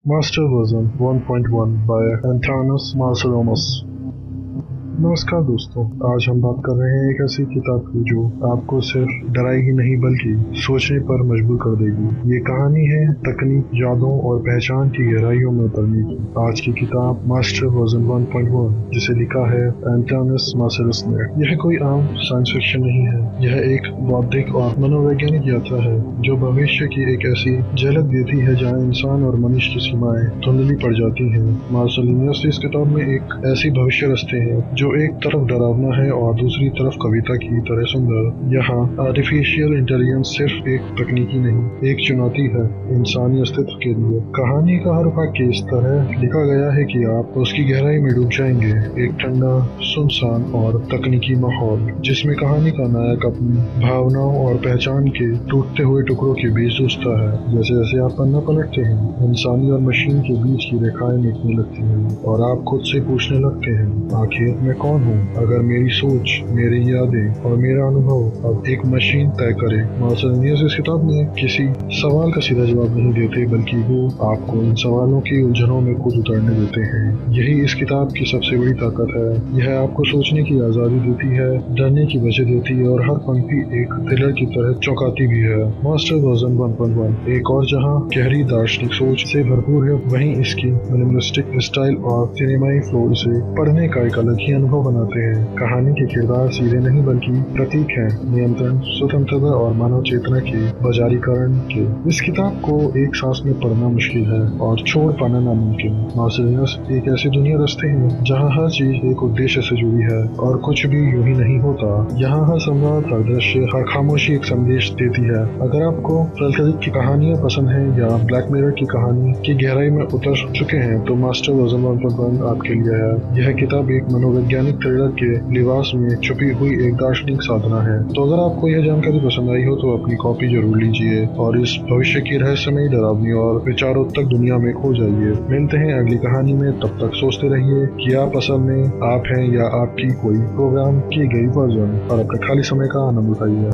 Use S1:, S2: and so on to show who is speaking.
S1: Master Version 1.1 by Anthonus Marcellomus। नमस्कार दोस्तों, आज हम बात कर रहे हैं एक ऐसी किताब की जो आपको सिर्फ डराई ही नहीं बल्कि सोचने पर मजबूर कर देगी। ये कहानी है तकनीक, यादों और पहचान की गहराइयों में उतरने की। आज की किताब मास्टर वर्जन 1.1 जिसे लिखा है एंथोनस मार्सेलस ने। यह कोई आम साइंस फिक्शन नहीं है, यह एक बौद्धिक और मनोवैज्ञानिक यात्रा है जो भविष्य की एक ऐसी झलक देती है जहाँ इंसान और मनुष्य की सीमाएं धुंधली पड़ जाती हैं। मार्सेलिनियस इस किताब में एक ऐसी भविष्य रचते हैं जो एक तरफ डरावना है और दूसरी तरफ कविता की तरह सुंदर। यहाँ आर्टिफिशियल इंटेलिजेंस सिर्फ एक तकनीकी नहीं, एक चुनौती है इंसानी अस्तित्व के लिए। कहानी का हर वाक्य इस तरह लिखा गया है कि आप उसकी गहराई में डूब जाएंगे। एक ठंडा, सुनसान और तकनीकी माहौल जिसमें कहानी का नायक अपनी भावनाओं और पहचान के टूटते हुए टुकड़ों के बीच जूझता है। जैसे जैसे आप पन्ना पलटते हैं, इंसानी और मशीन के बीच की रेखाएं मिटने लगती हैं और आप खुद से पूछने लगते हैं, आखिर मैं कौन हूँ अगर मेरी सोच, मेरी यादें और मेरा अनुभव अब एक मशीन तय करे। मार्सेलिनियस इस किताब में किसी सवाल का सीधा जवाब नहीं देते, बल्कि वो आपको इन सवालों की उलझनों में खुद उतरने देते हैं। यही इस किताब की सबसे बड़ी ताकत है। यह आपको सोचने की आजादी देती है, डरने की वजह देती है और हर पंक्ति एक थ्रिलर की तरह चौंकाती भी है। मास्टर वर्जन 1.1 एक और जहाँ गहरी दार्शनिक सोच से भरपूर है, वहीं इसकी मिनिमलिस्टिक स्टाइल और सिनेमाई फ्लो इसे पढ़ने का एक अलग ही अनुभव बनाते हैं। कहानी के किरदार सीधे नहीं बल्कि प्रतीक हैं, नियंत्रण, स्वतंत्रता और मानव चेतना के बजारीकरण के। इस किताब को एक सांस में पढ़ना मुश्किल है और छोड़ पाना नामुमकिन। मार्सेलिनियस एक ऐसी दुनिया रचते हैं जहाँ हर चीज एक उद्देश्य से जुड़ी है और कुछ भी यूं ही नहीं होता। यहाँ हर संवाद, हर दृश्य, हर खामोशी एक संदेश देती है। अगर आपको तल्खलिक की कहानियां पसंद है या ब्लैक मिरर की कहानी की गहराई में उतर चुके हैं तो मास्टर वर्जन 1.1 आपके लिए है। यह किताब एक मनोवैज्ञानिक थ्रिलर के लिबास में छुपी हुई एक दार्शनिक साधना है। तो अगर आपको यह जानकारी पसंद आई हो तो अपनी कॉपी जरूर लीजिए और इस भविष्य की रहस्यमयी, डरावनी और विचारोत्तक दुनिया में खो जाइए। मिलते हैं अगली कहानी में, तब तक सोचते रहिए कि आप असल में आप हैं या आपकी कोई प्रोग्राम की गई वर्जन, और अपने खाली समय का आनंद उठाइए।